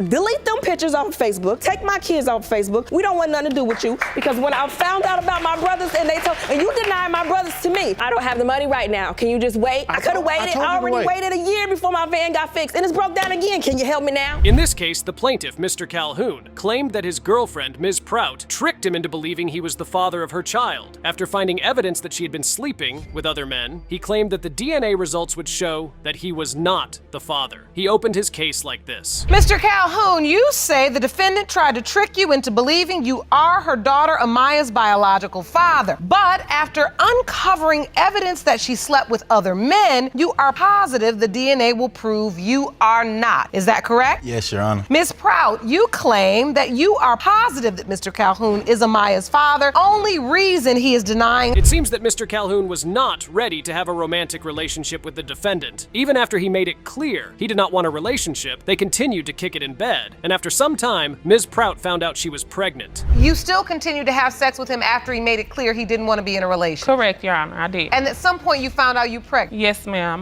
delete them pictures off of Facebook, take my kids off of Facebook. We don't want nothing to do with you, because when I found out about my brothers and you denied my brothers to me, I don't have the money right now. Can you just wait? I could have waited. I already waited a year before my van got fixed, and it's broke down again. Can you help me now? In this case, the plaintiff, Mr. Calhoun, claimed that his girlfriend, Ms. Prout, tricked him into believing he was the father of her child. After finding evidence that she had been sleeping with other men, he claimed that the DNA results would show that he was not the father. He opened his case like this. Mr. Calhoun, you say the defendant tried to trick you into believing you are her daughter Amaya's biological father. But after uncovering evidence that she slept with other men, you are positive the DNA will prove you are not. Is that correct? Yes, Your Honor. Ms. Prout, you claim that you are positive that Mr. Calhoun is Amaya's father. Only reason he is denying. It seems that Mr. Calhoun was not ready to have a romantic relationship with the defendant. Even after he made it clear he did not want a relationship, they continued to kick it in bed. And after some time, Ms. Prout found out she was pregnant. You still continued to have sex with him after he made it clear he didn't want to be in a relationship? Correct, Your Honor, I did. And at some point you found out you pregnant? Yes, ma'am.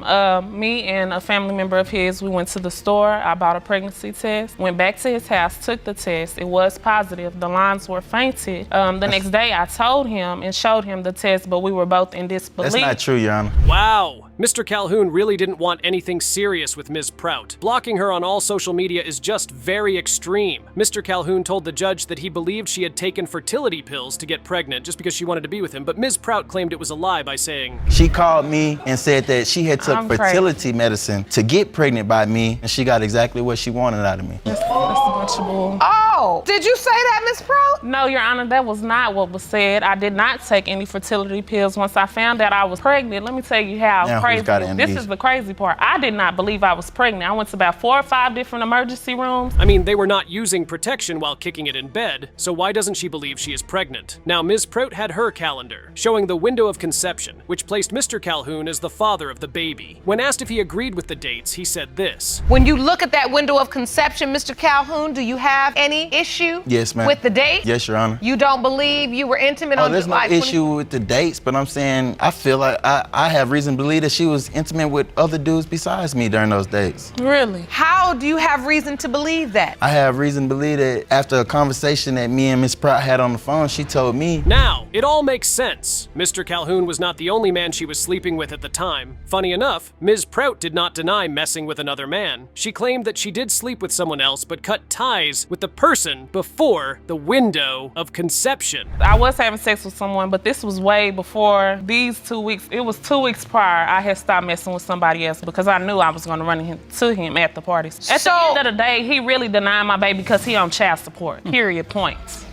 Me and a family member of his, we went to the store. I bought a pregnancy test, went back to his house, took the test. It was positive. The lines were fainted. The next day I told him and showed him the test, but we were both in disbelief. That's not true, Your Honor. Wow. Mr. Calhoun really didn't want anything serious with Ms. Prout. Blocking her on all social media is just very extreme. Mr. Calhoun told the judge that he believed she had taken fertility pills to get pregnant just because she wanted to be with him, but Ms. Prout claimed it was a lie by saying, she called me and said that she had took fertility medicine to get pregnant by me, and she got exactly what she wanted out of me. That's a bunch of bull. Oh, did you say that, Ms. Prout? No, Your Honor, that was not what was said. I did not take any fertility pills. Once I found out I was pregnant, let me tell you how crazy. This is the crazy part. I did not believe I was pregnant. I went to about 4 or 5 different emergency rooms. I mean, they were not using protection while kicking it in bed, so why doesn't she believe she is pregnant? Now, Ms. Prout had her calendar, showing the window of conception, which placed Mr. Calhoun as the father of the baby. When asked if he agreed with the dates, he said this. When you look at that window of conception, Mr. Calhoun, do you have any issue Yes, ma'am. with the date? Yes, Your Honor. You don't believe you were intimate on there's July no issue with the dates, but I'm saying I feel like I have reason to believe that she was intimate with other dudes besides me during those dates. Really? How do you have reason to believe that? I have reason to believe that after a conversation that me and Ms. Prout had on the phone, she told me. Now, it all makes sense. Mr. Calhoun was not the only man she was sleeping with at the time. Funny enough, Ms. Prout did not deny messing with another man. She claimed that she did sleep with someone else, but cut ties with the person before the window of conception. I was having sex with someone, but this was way before these 2 weeks. It was 2 weeks prior I had stopped messing with somebody else because I knew I was going to run into him at the parties. At the end of the day, he really denied my baby because he on child support. Period. Points.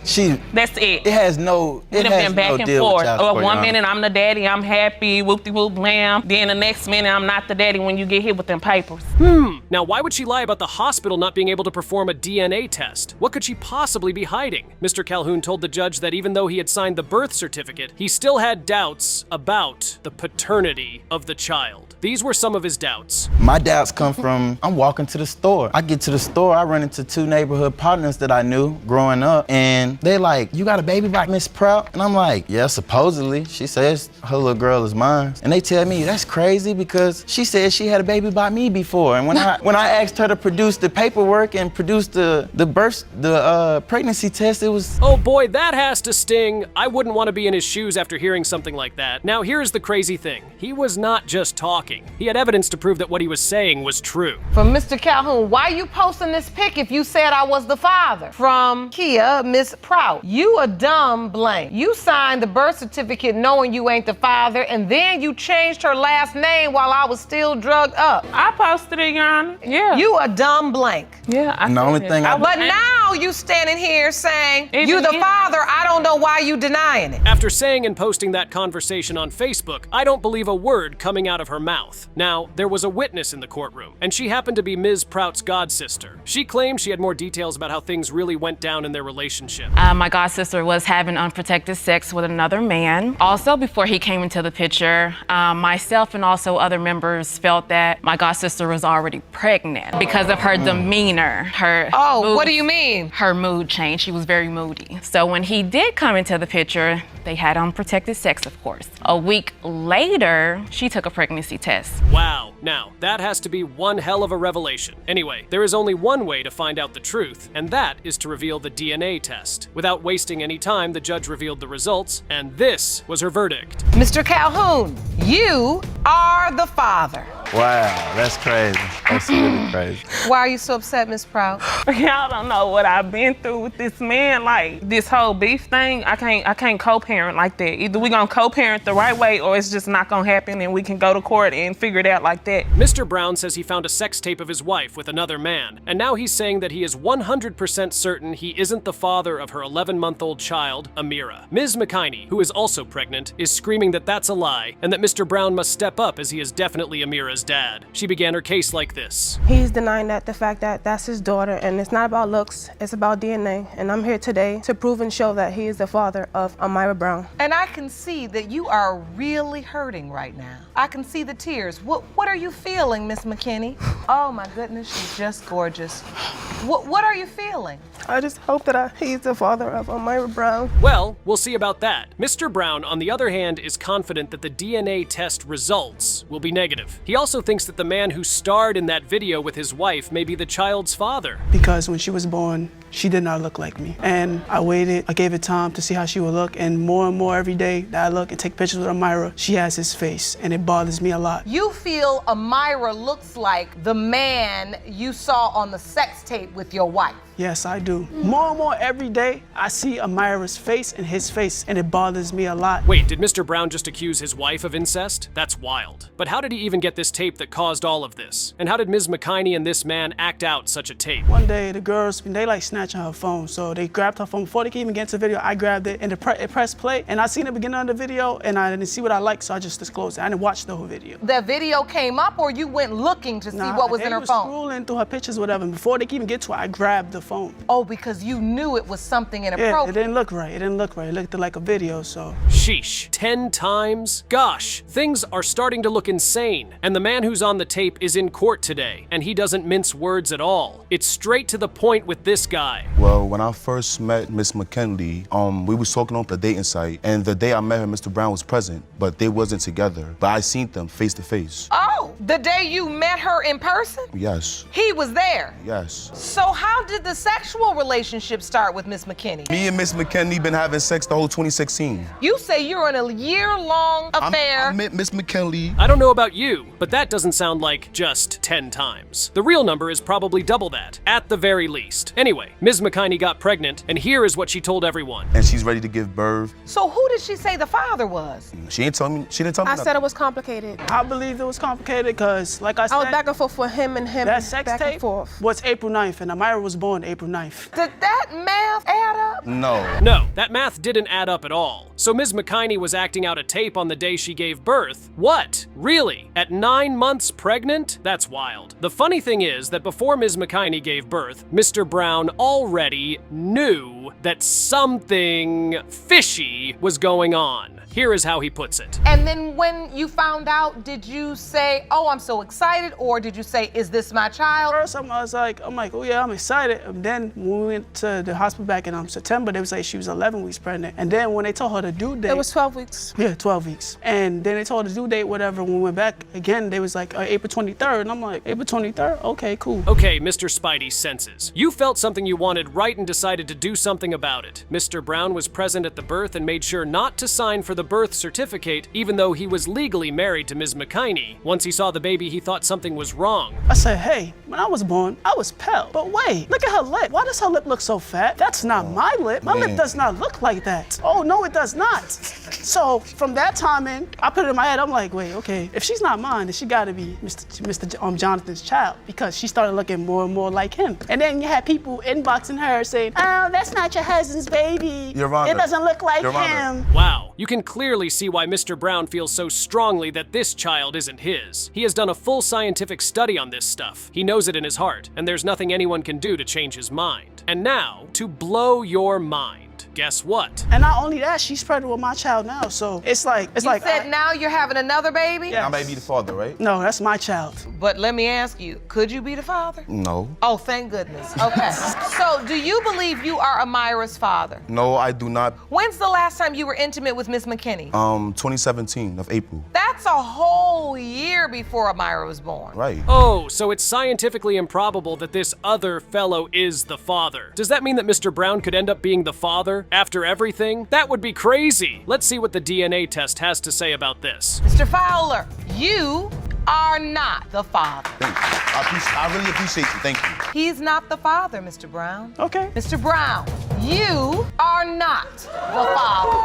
That's it. It has no. We've been back and forth. One minute I'm the daddy, I'm happy, whoop-de-whoop blam. Then the next minute I'm not the daddy when you get hit with them papers. Now why would she lie about the hospital not being able to perform a DNA test? What could she possibly be hiding? Mr. Calhoun told the judge that even though he had signed the birth certificate, he still had doubts about the paternity of the child. These were some of his doubts. My doubts come from, I'm walking to the store. I get to the store, I run into 2 neighborhood partners that I knew growing up, and they like, you got a baby by Miss Prout? And I'm like, yeah, supposedly. She says her little girl is mine. And they tell me, that's crazy because she said she had a baby by me before. And when I asked her to produce the paperwork and produce the pregnancy test, it was... Oh boy, that has to sting. I wouldn't want to be in his shoes after hearing something like that. Now here's the crazy thing. He was not just talking. He had evidence to prove that what he was saying was true. From Mr. Calhoun, why you posting this pic if you said I was the father? From Kia, Miss Prout, you a dumb blank. You signed the birth certificate knowing you ain't the father, and then you changed her last name while I was still drugged up. I posted it, Your Honor. Yeah. You a dumb blank. Yeah, I And the only thing But now you standing here saying you the father. I don't know why you denying it. After saying and posting that conversation on Facebook, I don't believe a word coming out of her mouth. Now, there was a witness in the courtroom, and she happened to be Ms. Prout's godsister. She claimed she had more details about how things really went down in their relationship. My godsister was having unprotected sex with another man. Also, before he came into the picture, myself and also other members felt that my godsister was already pregnant because of her demeanor, her what do you mean? mean? Her mood changed. She was very moody. So when he did come into the picture, they had unprotected sex, of course. A week later, she took a pregnancy test. Wow. Now, that has to be one hell of a revelation. Anyway, there is only one way to find out the truth, and that is to reveal the DNA test. Without wasting any time, the judge revealed the results, and this was her verdict. Mr. Calhoun, you are the father. Wow, that's crazy. That's really crazy. Why are you so upset, Miss Proud? Y'all don't know what I've been through with this man. Like, this whole beef thing, I can't co-parent like that. Either we gonna co-parent the right way or it's just not gonna happen and we can go to court and figure it out like that. Mr. Brown says he found a sex tape of his wife with another man, and now he's saying that he is 100% certain he isn't the father of her 11-month-old child, Amira. Ms. McKinney, who is also pregnant, is screaming that that's a lie and that Mr. Brown must step up as he is definitely Amira's dad. She began her case like this. He's denying the fact that that's his daughter, and it's not about looks, it's about DNA. And I'm here today to prove and show that he is the father of Amira Brown. And I can see that you are really hurting right now. I can see the tears. What are you feeling, Miss McKinney? Oh my goodness, she's just gorgeous. What are you feeling? I just hope that he's the father of Amira Brown. Well, we'll see about that. Mr. Brown, on the other hand, is confident that the DNA test results will be negative. He also thinks that the man who starred in that video with his wife may be the child's father. Because when she was born, she did not look like me. And I waited, I gave it time to see how she would look, and more every day that I look and take pictures with Amira, she has his face, and it bothers me a lot. You feel Amira looks like the man you saw on the sex tape with your wife? Yes, I do. More and more every day, I see Amira's face and his face, and it bothers me a lot. Wait, did Mr. Brown just accuse his wife of incest? That's wild. But how did he even get this tape that caused all of this? And how did Ms. McKinney and this man act out such a tape? One day, the girls, they like snatching her phone, so they grabbed her phone. Before they could even get into the video, I grabbed it, and it pressed play, and I seen the beginning of the video, and I didn't see what I liked, so I just disclosed it. I didn't watch the whole video. The video came up, or you went looking to see what was in her phone? They were scrolling through her pictures, whatever, and before they could even get to it, I grabbed the phone. Oh, because you knew it was something inappropriate. Yeah, it didn't look right. It didn't look right. It looked like a video, so. Sheesh, 10 times? Gosh, things are starting to look insane. And the man who's on the tape is in court today, and he doesn't mince words at all. It's straight to the point with this guy. Well, when I first met Miss McKinley, we was talking on the dating site, and the day I met her, Mr. Brown was present, but they wasn't together. But I seen them face to face. Oh, the day you met her in person? Yes. He was there? Yes. So how did the sexual relationship start with Miss McKinney? Me and Miss McKinley been having sex the whole 2016. You say you're in a year-long affair. I met Miss McKinley. I don't know about you, but that doesn't sound like just 10 times. The real number is probably double that, at the very least. Anyway, Ms. McKinney got pregnant, and here is what she told everyone. And she's ready to give birth. So who did she say the father was? She didn't tell me I said it was complicated. I believe it was complicated because, like I said, I was back and forth with him and him. that sex back tape and forth. was April 9th, and Amira was born April 9th. Did that math add up? No. No, that math didn't add up at all. So Ms. McKinney was acting out a tape on the day she gave birth? What? Really? At 9 months pregnant? That's wild. The funny thing is that before Ms. McKinney gave birth, Mr. Brown already knew that something fishy was going on. Here is how he puts it. And then when you found out, did you say, oh, I'm so excited, or did you say, is this my child? First, I was like, oh yeah, I'm excited. And then when we went to the hospital back in September, they would say she was 11 weeks pregnant. And then when they told her the due date, It was 12 weeks. yeah, 12 weeks. And then they told her the due date, whatever. When we went back again, they was like April 23rd. And I'm like, April 23rd? Okay, cool. Okay, Mr. Spidey senses. You felt something you wanted right and decided to do something about it. Mr. Brown was present at the birth and made sure not to sign for the birth certificate, even though he was legally married to Ms. McKinney. Once he saw the baby, he thought something was wrong. I said, hey, when I was born, I was pale. But wait, look at her lip. Why does her lip look so fat? That's not my lip. My lip does not look like that. Oh, no, it does not. So from that time in, I put it in my head, I'm like, wait, okay, if she's not mine, then she gotta be Mr. Jonathan's child, because she started looking more and more like him. And then you had people inboxing her saying, oh, that's not your husband's baby. Your Honor. It doesn't look like Your him. Honor. Wow, you can clearly see why Mr. Brown feels so strongly that this child isn't his. He has done a full scientific study on this stuff. He knows it in his heart, and there's nothing anyone can do to change his mind. And now, to blow your mind, guess what? And not only that, she's pregnant with my child now. So it's like You said now you're having another baby? Yeah. I may be the father, right? No, that's my child. But let me ask you, could you be the father? No. Oh, thank goodness. Okay. So do you believe you are Amira's father? No, I do not. When's the last time you were intimate with Miss McKinney? 2017 of April. That's a whole year before Amira was born. Right. Oh, so it's scientifically improbable that this other fellow is the father. Does that mean that Mr. Brown could end up being the father after everything? That would be crazy. Let's see what the DNA test has to say about this. Mr. Fowler, you are not the father. Thank you. I really appreciate you. Thank you. He's not the father, Mr. Brown. Okay. Mr. Brown, you are not the father.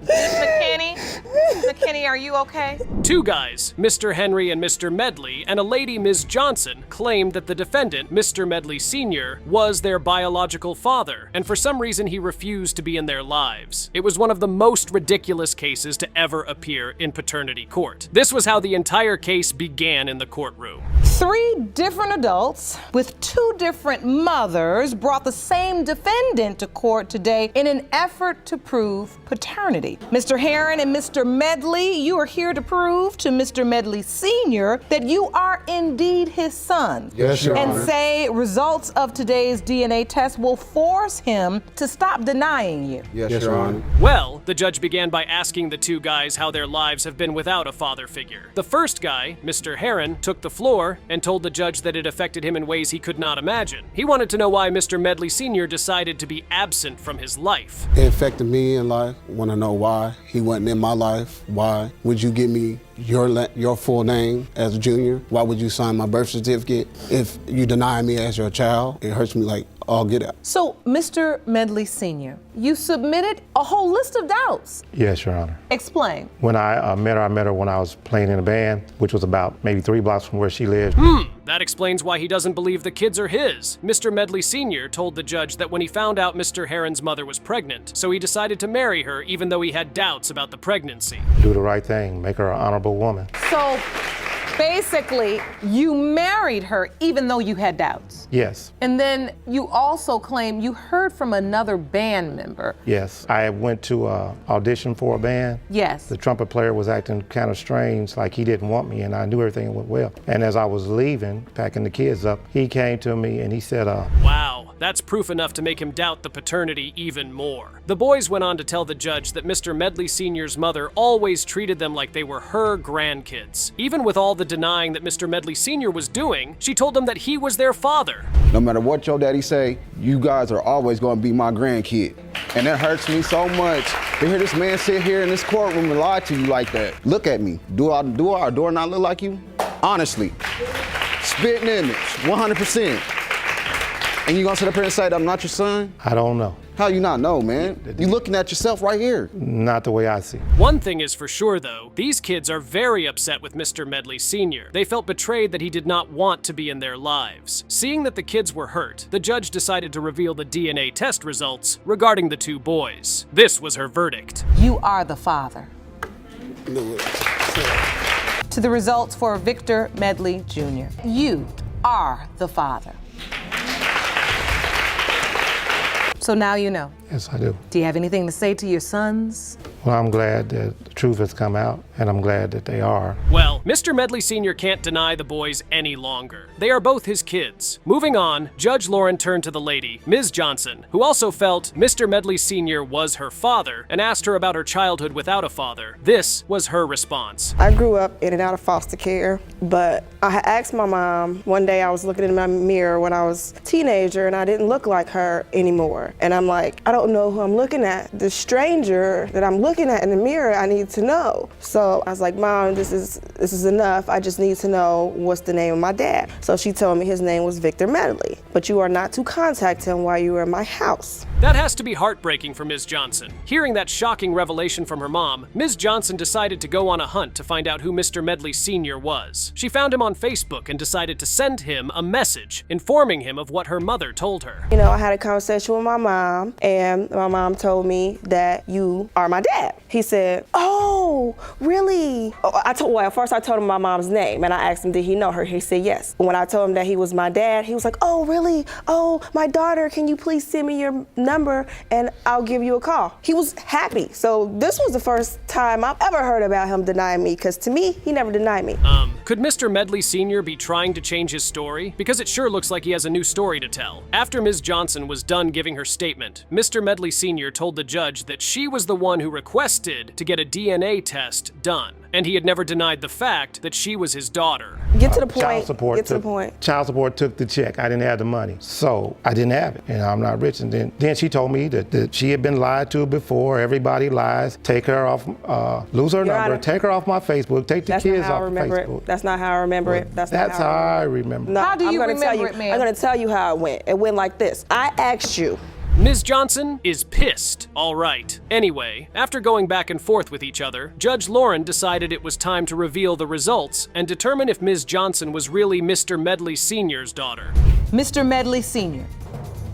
Miss McKinney, are you okay? Two guys, Mr. Henry and Mr. Medley, and a lady, Ms. Johnson, claimed that the defendant, Mr. Medley Sr., was their biological father, and for some reason he refused to be in their lives. It was one of the most ridiculous cases to ever appear in paternity court. This was how the entire case began in the courtroom. 3 different adults with 2 different mothers brought the same defendant to court today in an effort to prove paternity. Mr. Heron and Mr. Medley, you are here to prove to Mr. Medley Sr. that you are indeed his son. Yes, Your And Honor. say results of today's DNA test will force him to stop denying you. Yes, Your Honor. Well, the judge began by asking the two guys how their lives have been without a father figure. The first guy, Mr. Heron, took the floor and told the judge that it affected him in ways he could not imagine. He wanted to know why Mr. Medley Sr. decided to be absent from his life. It affected me in life. Want to know why he wasn't in my life? Why would you give me your full name as a junior? Why would you sign my birth certificate if you deny me as your child? It hurts me like all get out. So, Mr. Medley Sr., you submitted a whole list of doubts. Yes, Your Honor. Explain. When I met her when I was playing in a band, which was about maybe 3 blocks from where she lived. That explains why he doesn't believe the kids are his. Mr. Medley Sr. told the judge that when he found out Mr. Heron's mother was pregnant, so he decided to marry her even though he had doubts about the pregnancy. Do the right thing, make her an honorable woman. So, basically, you married her even though you had doubts. Yes, And then you also claim you heard from another band member. yes. I went to audition for a band. Yes. The trumpet player was acting kind of strange, like he didn't want me, and I knew everything went well. And as I was leaving, packing the kids up, he came to me and he said, Wow, that's proof enough to make him doubt the paternity even more. The boys went on to tell the judge that Mr. Medley Sr.'s mother always treated them like they were her grandkids. Even with all the denying that Mr. Medley Sr. was doing, she told them that he was their father. No matter what your daddy say, you guys are always going to be my grandkid. And that hurts me so much to hear this man sit here in this courtroom and lie to you like that. Look at me. Do our door not look like you? Honestly. Spitting image, 100%. And you gonna sit up here and say that I'm not your son? I don't know. How you not know, man? You looking at yourself right here. Not the way I see. One thing is for sure though, these kids are very upset with Mr. Medley Sr. They felt betrayed that he did not want to be in their lives. Seeing that the kids were hurt, the judge decided to reveal the DNA test results regarding the 2 boys. This was her verdict. You are the father. To the results for Victor Medley Jr. You are the father. So now you know. Yes, I do. Do you have anything to say to your sons? Well, I'm glad that the truth has come out, and I'm glad that they are. Well, Mr. Medley Sr. can't deny the boys any longer. They are both his kids. Moving on, Judge Lauren turned to the lady, Ms. Johnson, who also felt Mr. Medley Sr. was her father and asked her about her childhood without a father. This was her response. I grew up in and out of foster care, but I had asked my mom, one day I was looking in my mirror when I was a teenager and I didn't look like her anymore. And I'm like, I don't know who I'm looking at. The stranger that I'm looking at in the mirror, I need to know. So I was like, Mom, this is enough. I just need to know what's the name of my dad. So she told me his name was Victor Medley, but you are not to contact him while you are in my house. That has to be heartbreaking for Ms. Johnson. Hearing that shocking revelation from her mom, Ms. Johnson decided to go on a hunt to find out who Mr. Medley Sr. was. She found him on Facebook and decided to send him a message informing him of what her mother told her. You know, I had a conversation with my mom, and my mom told me that you are my dad. He said, oh, really? First I told him my mom's name, and I asked him, did he know her? He said yes. When I told him that he was my dad, he was like, oh, really? Oh, my daughter, can you please send me your number and I'll give you a call? He was happy. So this was the first time I've ever heard about him denying me, because to me, he never denied me. Could Mr. Medley Sr. be trying to change his story? Because it sure looks like he has a new story to tell. After Ms. Johnson was done giving her statement, Mr. Medley Sr. told the judge that she was the one who requested to get a DNA test done, and he had never denied the fact that she was his daughter. Get to the point. Child support Get to the point. Child support took the check. I didn't have the money, so I didn't have it, and I'm not rich. And then she told me that she had been lied to before. Everybody lies. Take her off, lose her Your number, Honor, take her off my Facebook, take the kids off Facebook. That's not how I remember it. That's how I remember. No, How do you I'm gonna tell remember it, ma'am? I'm gonna tell you how it went. It went like this. I asked you. Ms. Johnson is pissed. All right. Anyway, after going back and forth with each other, Judge Lauren decided it was time to reveal the results and determine if Ms. Johnson was really Mr. Medley Sr.'s daughter. Mr. Medley Sr.,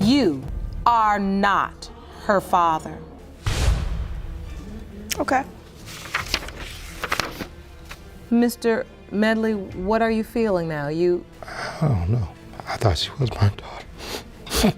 you are not her father. Okay. Mr. Medley, what are you feeling now? I don't know. I thought she was my daughter.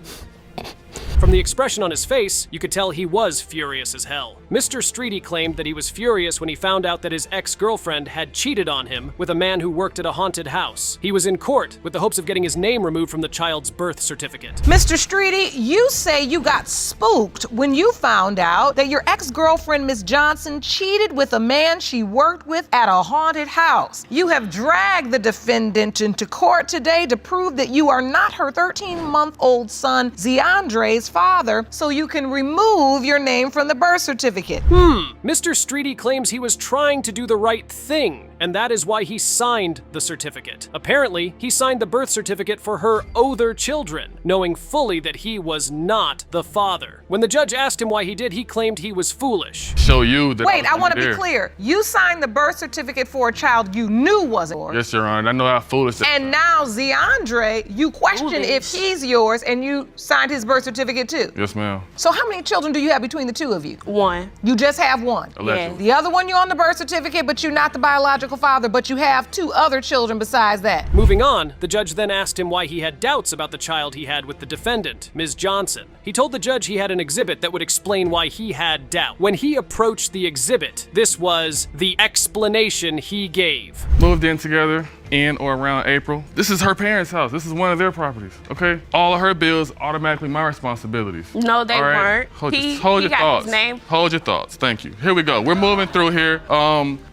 From the expression on his face, you could tell he was furious as hell. Mr. Strey claimed that he was furious when he found out that his ex-girlfriend had cheated on him with a man who worked at a haunted house. He was in court with the hopes of getting his name removed from the child's birth certificate. Mr. Strey, you say you got spooked when you found out that your ex-girlfriend, Ms. Johnson, cheated with a man she worked with at a haunted house. You have dragged the defendant into court today to prove that you are not her 13-month-old son, Zeandre's father, so you can remove your name from the birth certificate. Mr. Strey claims he was trying to do the right thing, and that is why he signed the certificate. Apparently, he signed the birth certificate for her other children, knowing fully that he was not the father. When the judge asked him why he did, he claimed he was foolish. Show you that. Wait, I want to be clear. You signed the birth certificate for a child you knew wasn't yours. Yes, Your Honor. I know how foolish that. And now Zeandre, you question if he's yours, and you signed his birth certificate too. Yes, ma'am. So how many children do you have between the two of you? One. You just have one. Allegedly. The other one you're on the birth certificate, but you're not the biological father, but you have two other children besides that. Moving on, the judge then asked him why he had doubts about the child he had with the defendant, Ms. Johnson. He told the judge he had an exhibit that would explain why he had doubt. When he approached the exhibit, this was the explanation he gave. Moved in together in or around April. This is her parents' house. This is one of their properties, okay? All of her bills automatically my responsibilities. No, they All right? weren't. Hold He your got thoughts. his name. Hold your thoughts. Thank you. Here we go. We're moving through here.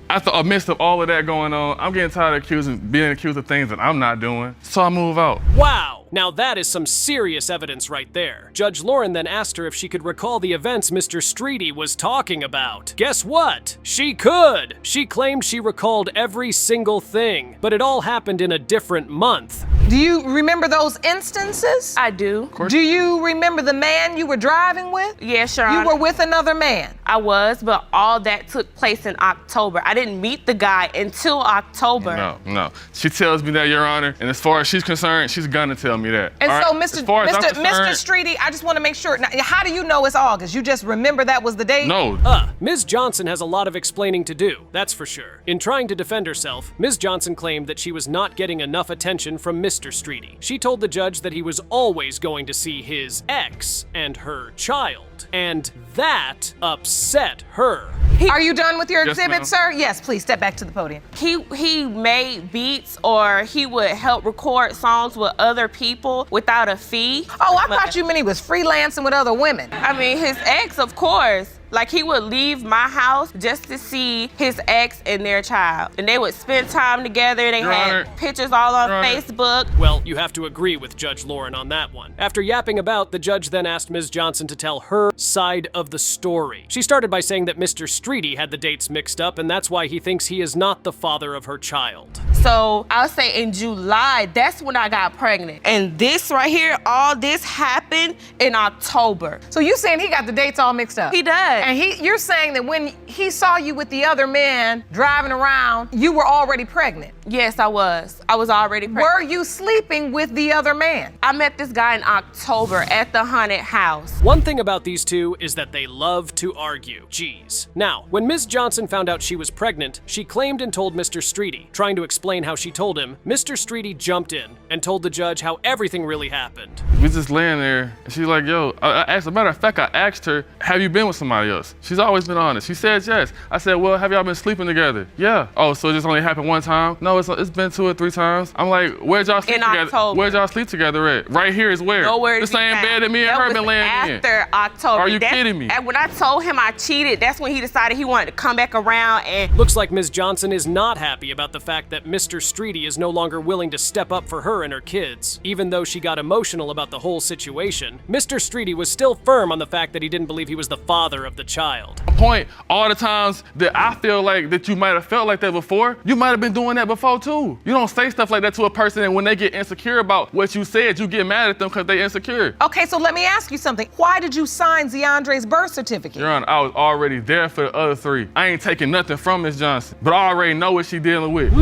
After a midst of all of that going on, I'm getting tired of being accused of things that I'm not doing, so I move out. Wow! Now that is some serious evidence right there. Judge Lauren then asked her if she could recall the events Mr. Strey was talking about. Guess what? She could! She claimed she recalled every single thing, but it all happened in a different month. Do you remember those instances? I do. Do you remember the man you were driving with? Yes, Your You Honor. were with another man. I was, but all that took place in October. I didn't meet the guy until October. No. She tells me that, Your Honor, and as far as she's concerned, she's gonna tell me that. And all so, right? Mr. As far as I'm Mr. concerned- Strey, I just want to make sure. Now, how do you know it's August? You just remember that was the date? No. Ms. Johnson has a lot of explaining to do, that's for sure. In trying to defend herself, Ms. Johnson claimed that she was not getting enough attention from Mr. Strey. She told the judge that he was always going to see his ex and her child, and that upset her. Are you done with your Yes, exhibit, ma'am. sir? Yes, please step back to the podium. He made beats, or he would help record songs with other people without a fee. Oh, I thought you meant he was freelancing with other women. I mean, his ex, of course. Like, he would leave my house just to see his ex and their child. And they would spend time together. They Your had Honor. pictures all on Your Honor. Facebook. Well, you have to agree with Judge Lauren on that one. After yapping about, the judge then asked Ms. Johnson to tell her side of the story. She started by saying that Mr. Strey had the dates mixed up, and that's why he thinks he is not the father of her child. So I'll say in July, that's when I got pregnant. And this right here, all this happened in October. So you saying he got the dates all mixed up? He does. And you're saying that when he saw you with the other man driving around, you were already pregnant? Yes, I was. I was already pregnant. Were you sleeping with the other man? I met this guy in October at the haunted house. One thing about these two is that they love to argue. Jeez. Now, when Ms. Johnson found out she was pregnant, she claimed and told Mr. Strey. Trying to explain how she told him, Mr. Strey jumped in and told the judge how everything really happened. We just laying there, and she's like, yo, as a matter of fact, I asked her, have you been with somebody else? She's always been honest. She said yes. I said, well, have y'all been sleeping together? Yeah. Oh, so it just only happened one time? No, it's been 2 or 3 times. I'm like, where'd y'all sleep together? October. Where'd y'all sleep together at? Right here is where? Nowhere. The same bed that me and her been laying in. After October. Are you kidding me? And when I told him I cheated, that's when he decided he wanted to come back around and... Looks like Ms. Johnson is not happy about the fact that Mr. Strey is no longer willing to step up for her and her kids. Even though she got emotional about the whole situation, Mr. Strey was still firm on the fact that he didn't believe he was the father of the child. Point, all the times that I feel like that you might have felt like that before, you might have been doing that before too. You don't say stuff like that to a person, and when they get insecure about what you said, you get mad at them because they insecure. Okay, so let me ask you something. Why did you sign Zeandre's birth certificate? Your Honor, I was already there for the other 3. I ain't taking nothing from Ms. Johnson, but I already know what she dealing with.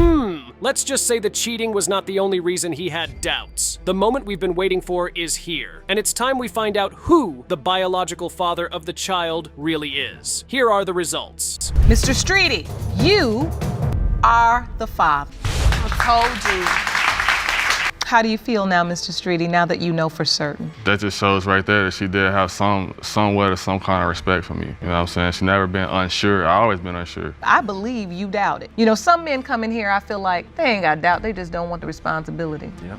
Let's just say that cheating was not the only reason he had doubts. The moment we've been waiting for is here, and it's time we find out who the biological father of the child really is. Here are the results. Mr. Strey, you are the father. I told you. How do you feel now, Mr. Strey, now that you know for certain? That just shows right there that she did have somewhat of some kind of respect for me. You know what I'm saying? She never been unsure. I always been unsure. I believe you doubt it. You know, some men come in here, I feel like they ain't got doubt, they just don't want the responsibility. Yep.